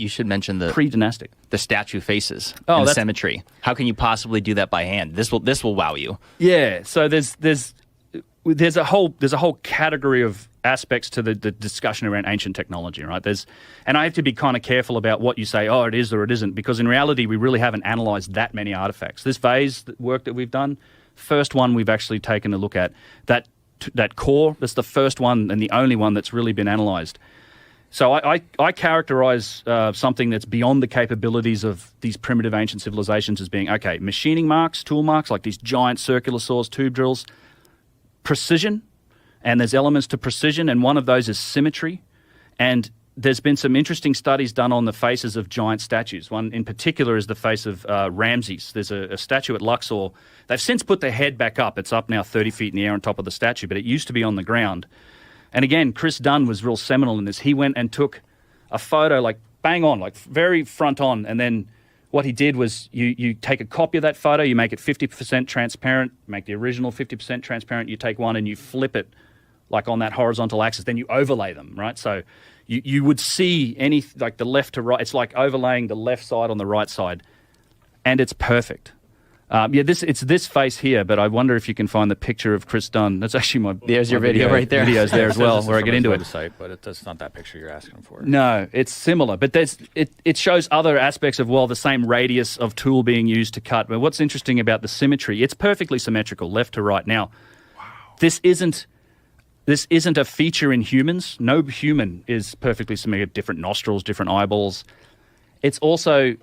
You should mention the Pre-dynastic. the statue faces Oh, and the that's- symmetry. How can you possibly do that by hand? This will wow you. Yeah, so there's a whole category of aspects to the discussion around ancient technology, right? And I have to be kind of careful about what you say, oh, it is or it isn't, because in reality, we really haven't analysed that many artifacts. This vase work that we've done, first one we've actually taken a look at, that core, that's the first one and the only one that's really been analysed. So I characterise something that's beyond the capabilities of these primitive ancient civilizations as being, okay, machining marks, tool marks, like these giant circular saws, tube drills, precision, and there's elements to precision, and one of those is symmetry. And there's been some interesting studies done on the faces of giant statues. One in particular is the face of Ramses. There's a statue at Luxor. They've since put their head back up. It's up now 30 feet in the air on top of the statue, but it used to be on the ground. And again, Chris Dunn was real seminal in this. He went and took a photo, like bang on, like very front on, and then what he did was you take a copy of that photo, you make it 50% transparent, make the original 50% transparent, you take one and you flip it like on that horizontal axis, then you overlay them, right? So you would see like the left to right, it's like overlaying the left side on the right side, and it's perfect. It's this face here, but I wonder if you can find the picture of Chris Dunn. That's actually There's your video right there. Videos there as well, where I get into it. Website, but it's not that picture you're asking for. No, it's similar, but it shows other aspects of, well, the same radius of tool being used to cut. But what's interesting about the symmetry, it's perfectly symmetrical, left to right. Now, this isn't a feature in humans. No human is perfectly symmetrical, different nostrils, different eyeballs. It's also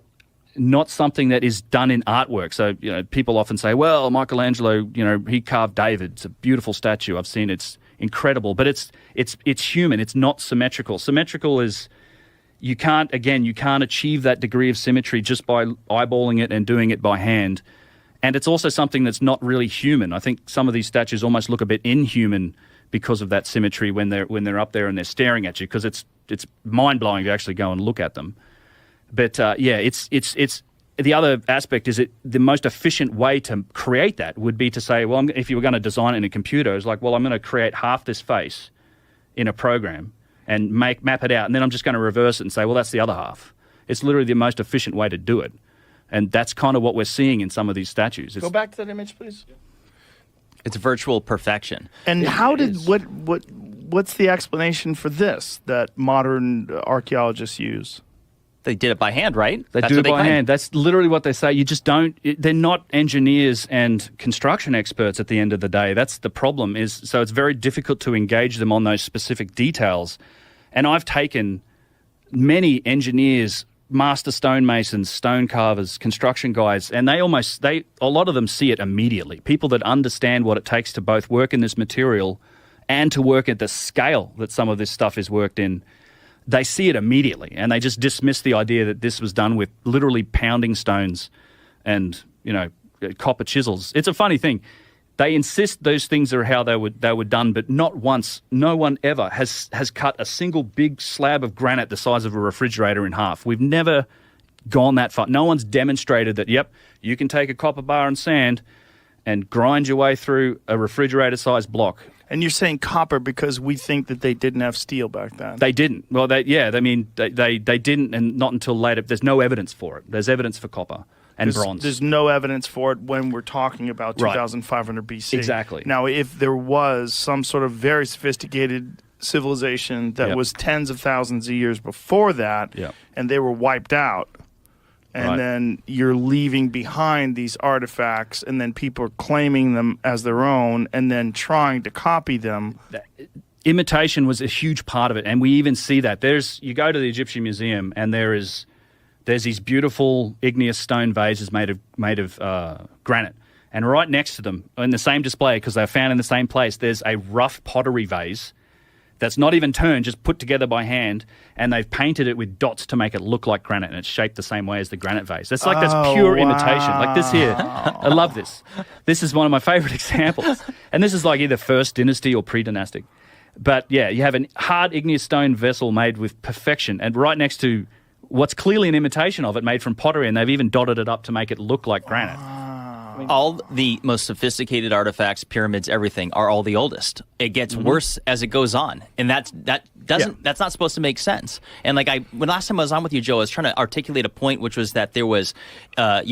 not something that is done in artwork. So, people often say, well, Michelangelo, he carved David. It's a beautiful statue. I've seen it. It's incredible. But it's human. It's not symmetrical. Symmetrical is, you can't achieve that degree of symmetry just by eyeballing it and doing it by hand. And it's also something that's not really human. I think some of these statues almost look a bit inhuman because of that symmetry when they're up there and they're staring at you, because it's mind-blowing to actually go and look at them. But it's the other aspect is the most efficient way to create that would be to say, well, if you were going to design it in a computer, it's like, well, I'm going to create half this face in a program and map it out, and then I'm just going to reverse it and say, well, that's the other half. It's literally the most efficient way to do it, and that's kind of what we're seeing in some of these statues. Go back to that image, please. It's virtual perfection. And what's the explanation for this that modern archaeologists use? They did it by hand, right? They do it by hand. That's literally what they say. You just don't. They're not engineers and construction experts at the end of the day. That's the problem. So it's very difficult to engage them on those specific details. And I've taken many engineers, master stonemasons, stone carvers, construction guys, and a lot of them see it immediately. People that understand what it takes to both work in this material and to work at the scale that some of this stuff is worked in. They see it immediately, and they just dismiss the idea that this was done with literally pounding stones and, copper chisels. It's a funny thing. They insist those things are how they were done, but not once, no one ever has cut a single big slab of granite the size of a refrigerator in half. We've never gone that far. No one's demonstrated that, yep, you can take a copper bar and sand and grind your way through a refrigerator-sized block. And you're saying copper because we think that they didn't have steel back then. They didn't. Well, they didn't, and not until later. There's no evidence for it. There's evidence for copper and bronze. There's no evidence for it when we're talking about 2500 BC. Exactly. Now, if there was some sort of very sophisticated civilization that was tens of thousands of years before that, and they were wiped out, and then you're leaving behind these artifacts, and then people are claiming them as their own and then trying to copy them. Imitation was a huge part of it, and we even see that. You go to the Egyptian Museum, and there's these beautiful igneous stone vases made of granite, and right next to them, in the same display, because they're found in the same place, there's a rough pottery vase that's not even turned, just put together by hand, and they've painted it with dots to make it look like granite, and it's shaped the same way as the granite vase. That's pure imitation. Like this here. I love this. This is one of my favorite examples. And this is like either first dynasty or pre-dynastic. But yeah, you have a hard igneous stone vessel made with perfection, and right next to what's clearly an imitation of it made from pottery, and they've even dotted it up to make it look like granite. all the most sophisticated artifacts, pyramids, everything are all the oldest. It gets worse as it goes on, and that's not supposed to make sense. And like when last time I was on with you, Joe, I was trying to articulate a point, which was that there was, a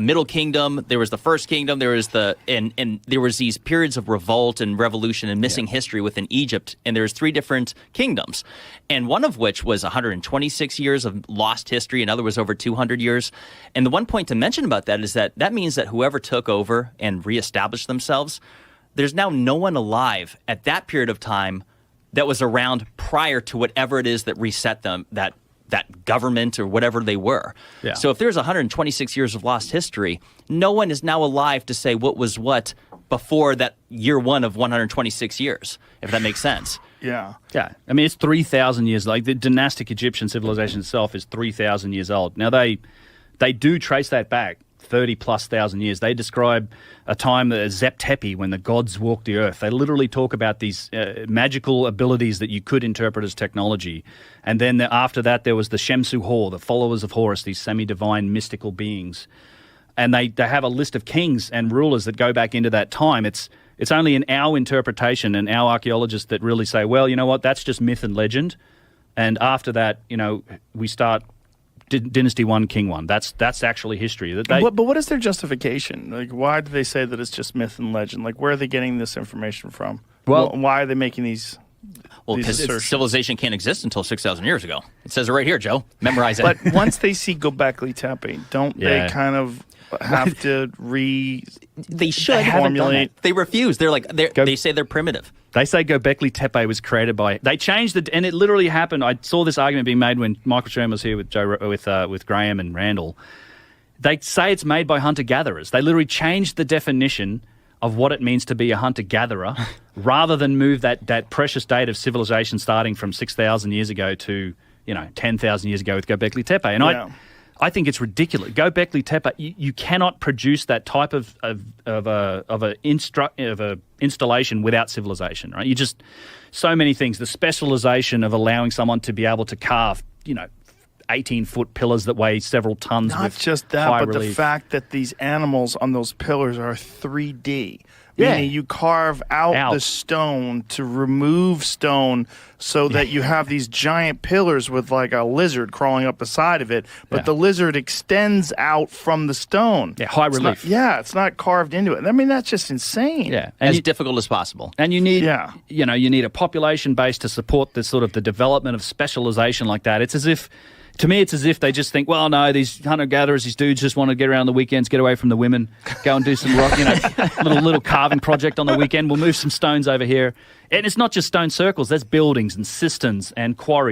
Middle Kingdom, there was the First Kingdom, there was and there was these periods of revolt and revolution and missing history within Egypt, and there's 3 different kingdoms, and one of which was 126 years of lost history, another was over 200 years. And the one point to mention about that is that means that whoever took over and reestablished themselves, there's now no one alive at that period of time that was around prior to whatever it is that reset them, that government or whatever they were. Yeah. So if there's 126 years of lost history, no one is now alive to say what was what before that year one of 126 years, if that makes sense. Yeah. Yeah. I mean, it's 3,000 years. Like the dynastic Egyptian civilization itself is 3,000 years old. Now, they do trace that back 30+ thousand years. They describe a time that Zep Tepi, when the gods walked the earth. They literally talk about these magical abilities that you could interpret as technology. And then after that, there was the Shemsu Hor, the followers of Horus, these semi-divine mystical beings. And they have a list of kings and rulers that go back into that time. It's only in our interpretation and our archaeologists that really say, well, you know what, that's just myth and legend. And after that, we start Dynasty 1, King 1. That's actually history. But what is their justification? Like, why do they say that it's just myth and legend? Like, where are they getting this information from? Well, why are they making these? Well, because civilization can't exist until 6,000 years ago. It says it right here, Joe. Memorize it. But once they see Göbekli Tepe, don't they kind of have to They should formulate? They refuse. They're like they say they're primitive. They say Göbekli Tepe was created by. They changed it, and it literally happened. I saw this argument being made when Michael Sherman was here with Graham and Randall. They say it's made by hunter-gatherers. They literally changed the definition of what it means to be a hunter-gatherer, rather than move that precious date of civilization starting from 6,000 years ago to 10,000 years ago with Göbekli Tepe. And I think it's ridiculous. Göbekli Tepe, you cannot produce that type of installation without civilization, right? You just so many things. The specialization of allowing someone to be able to carve, 18-foot pillars that weigh several tons. Not just that, but relief. The fact that these animals on those pillars are 3D. Meaning you carve out the stone to remove stone so that you have these giant pillars with like a lizard crawling up the side of it, but the lizard extends out from the stone. Yeah, high relief. It's not carved into it. I mean, that's just insane. Yeah, as difficult as possible. And you need, you need a population base to support this sort of the development of specialization like that. To me, it's as if they just think, well, no, these hunter-gatherers, these dudes just want to get around the weekends, get away from the women, go and do some rock, little carving project on the weekend. We'll move some stones over here. And it's not just stone circles. There's buildings and cisterns and quarries.